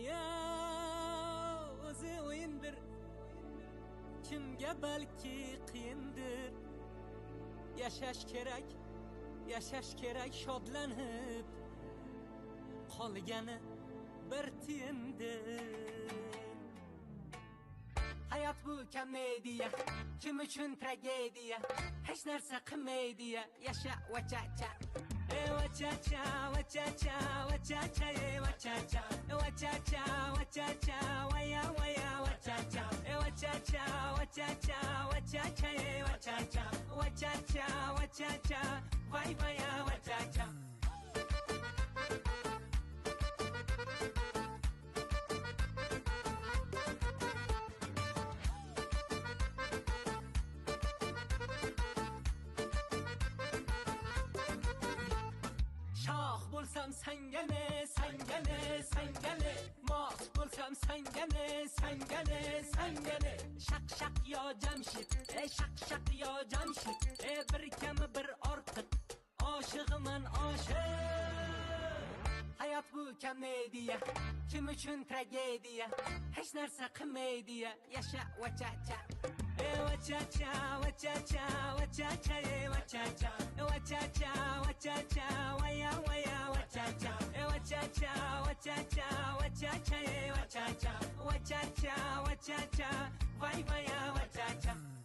Dünya o'zi o'yindir, kimga balki qiyindir. Yashash kerak shodlanib, qolgani bir tiyindir. Hayot bu komediya, kim uchun tragediya, hech narsa qilmaydiya, yasha vachacha. Wachacha, wachacha, wachacha, wachacha, wachacha, wachacha, waya waya wachacha, wachacha, wachacha, wachacha, wachacha, wachacha, wachacha, vay vaya wachacha. Shoh bo'lsam sangane, sangane, sangane, mos bo'lsam sangane, sangane, sangane. Shaq shaq yo Jamshid, shaq shaq yo Jamshid, bir kam bir ortiq, oshig'iman oshiq. Hayot bu komediya, kim uchun tragediya, hech narsa qilmaydiya, yasha vachacha. Wachacha, wachacha, wachacha, wachacha, wachacha, wachacha, waya waya wachacha, wachacha, wachacha, wachacha, wachacha, wachacha, wachacha, vay vaya wachacha.